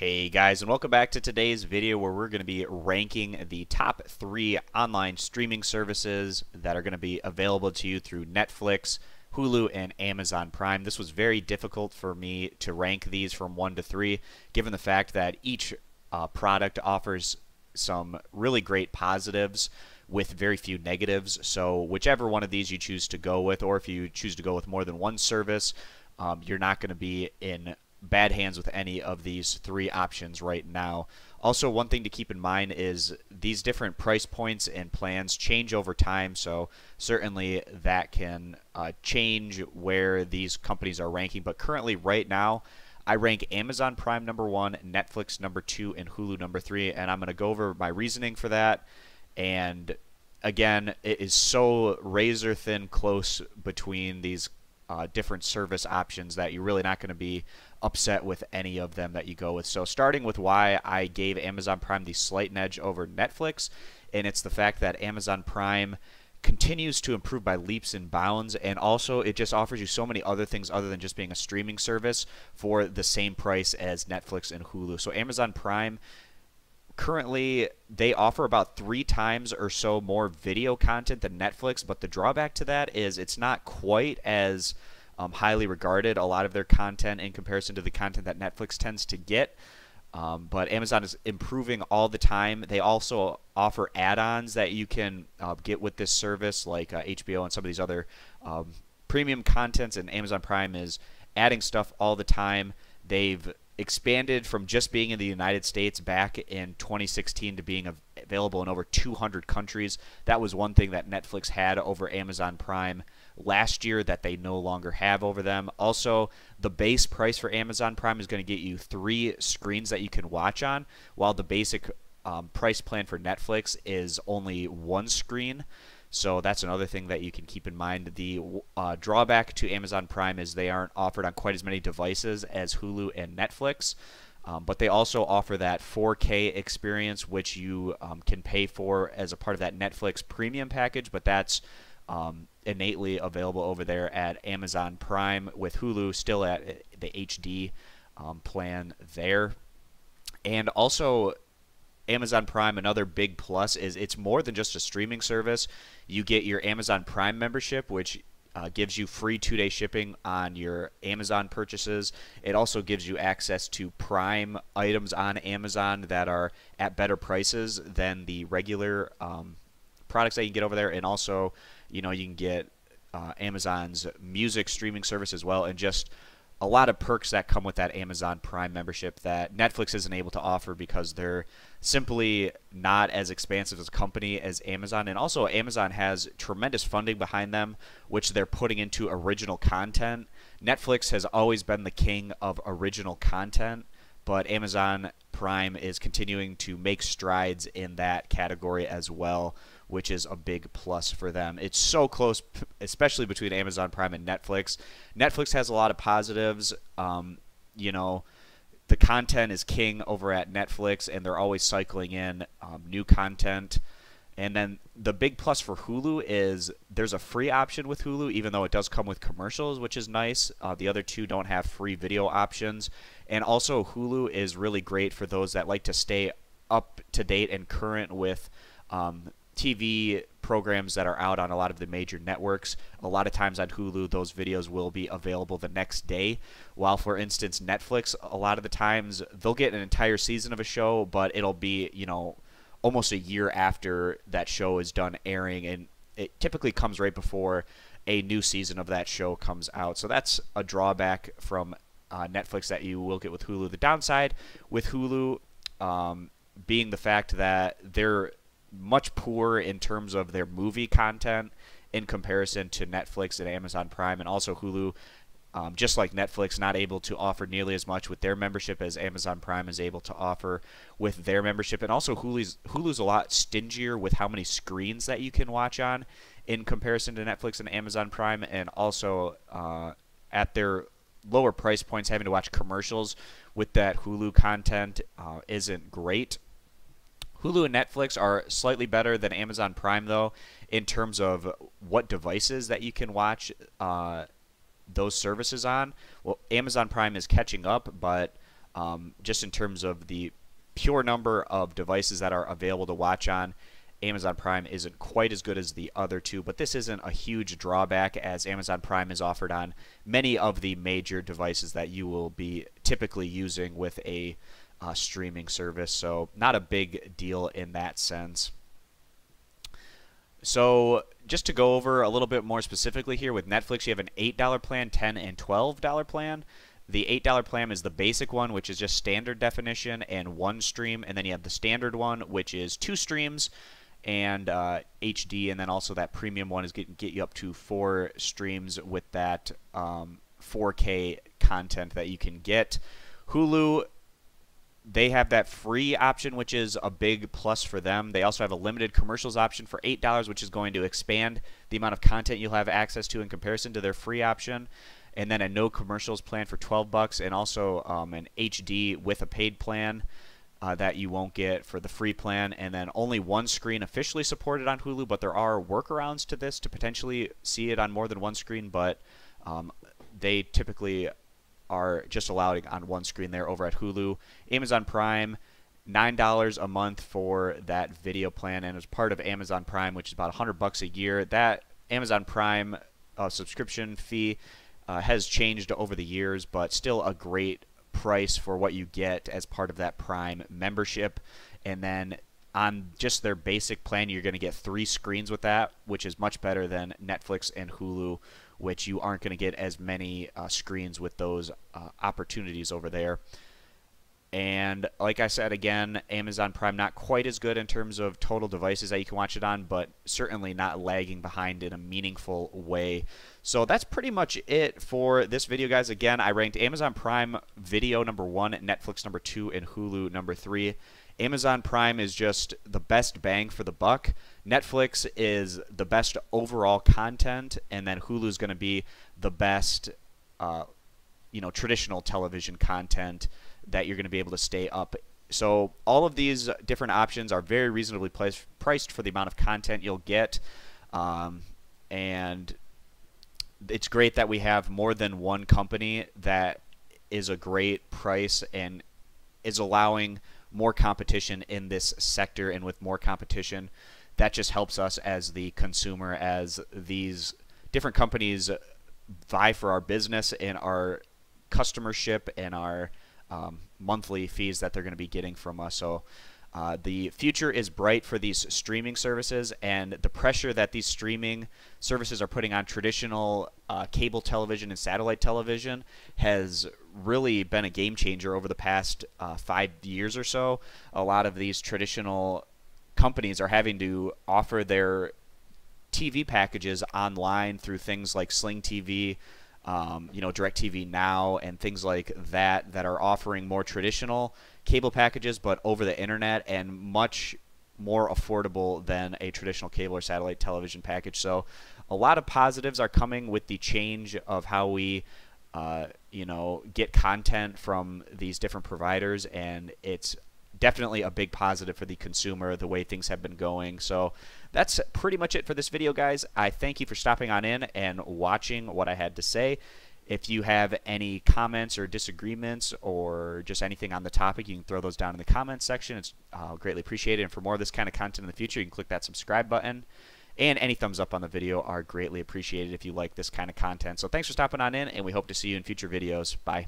Hey guys, and welcome back to today's video where we're going to be ranking the top 3 online streaming services that are going to be available to you through Netflix, Hulu, and Amazon Prime. This was very difficult for me to rank these from 1 to 3, given the fact that each product offers some really great positives with very few negatives. So whichever one of these you choose to go with, or if you choose to go with more than one service, you're not going to be in bad hands with any of these 3 options right now. Also, one thing to keep in mind is these different price points and plans change over time, so certainly that can change where these companies are ranking. But currently, right now, I rank Amazon Prime number 1, Netflix number 2, and Hulu number 3, and I'm going to go over my reasoning for that. And again, it is so razor thin close between these different service options that you're really not going to be upset with any of them that you go with. So starting with why I gave Amazon Prime the slight edge over Netflix, and it's the fact that Amazon Prime continues to improve by leaps and bounds, and also it just offers you so many other things other than just being a streaming service for the same price as Netflix and Hulu. So Amazon Prime, currently they offer about 3 times or so more video content than Netflix, but the drawback to that is it's not quite as highly regarded, a lot of their content, in comparison to the content that Netflix tends to get. But Amazon is improving all the time. They also offer add-ons that you can get with this service, like HBO and some of these other premium contents, and Amazon Prime is adding stuff all the time. They've expanded from just being in the United States back in 2016 to being available in over 200 countries. That was one thing that Netflix had over Amazon Prime last year that they no longer have over them. Also, the base price for Amazon Prime is going to get you 3 screens that you can watch on, while the basic price plan for Netflix is only 1 screen. So that's another thing that you can keep in mind. The drawback to Amazon Prime is they aren't offered on quite as many devices as Hulu and Netflix, but they also offer that 4K experience, which you can pay for as a part of that Netflix premium package, but that's innately available over there at Amazon Prime, with Hulu still at the HD plan there. And also, Amazon Prime, another big plus is it's more than just a streaming service. You get your Amazon Prime membership, which gives you free 2-day shipping on your Amazon purchases. It also gives you access to Prime items on Amazon that are at better prices than the regular products that you can get over there. And also, you can get Amazon's music streaming service as well, and just a lot of perks that come with that Amazon Prime membership that Netflix isn't able to offer because they're simply not as expansive as a company as Amazon. And also, Amazon has tremendous funding behind them, which they're putting into original content. Netflix has always been the king of original content, but Amazon Prime is continuing to make strides in that category as well, which is a big plus for them. It's so close, especially between Amazon Prime and Netflix. Netflix has a lot of positives. The content is king over at Netflix, and they're always cycling in new content. And then the big plus for Hulu is there's a free option with Hulu, even though it does come with commercials, which is nice. The other 2 don't have free video options. And also, Hulu is really great for those that like to stay up to date and current with TV programs that are out on a lot of the major networks. A lot of times on Hulu, those videos will be available the next day, while, for instance, Netflix, a lot of the times they'll get an entire season of a show, but it'll be, almost a year after that show is done airing, and it typically comes right before a new season of that show comes out. So that's a drawback from Netflix that you will get with Hulu. The downside with Hulu being the fact that they're much poorer in terms of their movie content in comparison to Netflix and Amazon Prime. And also, Hulu, just like Netflix, not able to offer nearly as much with their membership as Amazon Prime is able to offer with their membership. And also, Hulu's a lot stingier with how many screens that you can watch on in comparison to Netflix and Amazon Prime. And also, at their lower price points, having to watch commercials with that Hulu content isn't great. Hulu and Netflix are slightly better than Amazon Prime, though, in terms of what devices that you can watch those services on. Well, Amazon Prime is catching up, but just in terms of the pure number of devices that are available to watch on, Amazon Prime isn't quite as good as the other two, but this isn't a huge drawback as Amazon Prime is offered on many of the major devices that you will be typically using with a streaming service. So not a big deal in that sense. So just to go over a little bit more specifically here, with Netflix you have an $8 plan, $10 and $12 plan. The $8 plan is the basic one, which is just standard definition and one stream, and then you have the standard one, which is 2 streams and HD, and then also that premium one is get you up to 4 streams with that 4K content that you can get. Hulu, they have that free option, which is a big plus for them. They also have a limited commercials option for $8, which is going to expand the amount of content you'll have access to in comparison to their free option. And then a no commercials plan for $12, and also an HD with a paid plan that you won't get for the free plan. And then only one screen officially supported on Hulu, but there are workarounds to this to potentially see it on more than one screen, but they typically are just allowed on one screen there over at Hulu. Amazon Prime, $9 a month for that video plan, and as part of Amazon Prime, which is about $100 a year, that Amazon Prime subscription fee has changed over the years, but still a great price for what you get as part of that Prime membership. And then on just their basic plan, you're going to get 3 screens with that, which is much better than Netflix and Hulu, which you aren't going to get as many screens with those opportunities over there. And like I said, again, Amazon Prime not quite as good in terms of total devices that you can watch it on, but certainly not lagging behind in a meaningful way. So that's pretty much it for this video, guys. Again, I ranked Amazon Prime Video number 1, Netflix number 2, and Hulu number 3. Amazon Prime is just the best bang for the buck. Netflix is the best overall content, and then Hulu is going to be the best, traditional television content that you're going to be able to stay up. So all of these different options are very reasonably priced for the amount of content you'll get, and it's great that we have more than one company that is a great price and is allowing more competition in this sector. And with more competition, that just helps us as the consumer, as these different companies vie for our business and our customership and our monthly fees that they're going to be getting from us. So the future is bright for these streaming services, and the pressure that these streaming services are putting on traditional cable television and satellite television has really been a game changer over the past 5 years or so. A lot of these traditional companies are having to offer their TV packages online through things like Sling TV, DirecTV Now, and things like that are offering more traditional cable packages but over the internet and much more affordable than a traditional cable or satellite television package. So a lot of positives are coming with the change of how we get content from these different providers, and it's definitely a big positive for the consumer, the way things have been going. So that's pretty much it for this video, guys. I thank you for stopping on in and watching what I had to say. If you have any comments or disagreements or just anything on the topic, you can throw those down in the comments section. It's greatly appreciated. And for more of this kind of content in the future, you can click that subscribe button. And any thumbs up on the video are greatly appreciated if you like this kind of content. So thanks for stopping on in, and we hope to see you in future videos. Bye.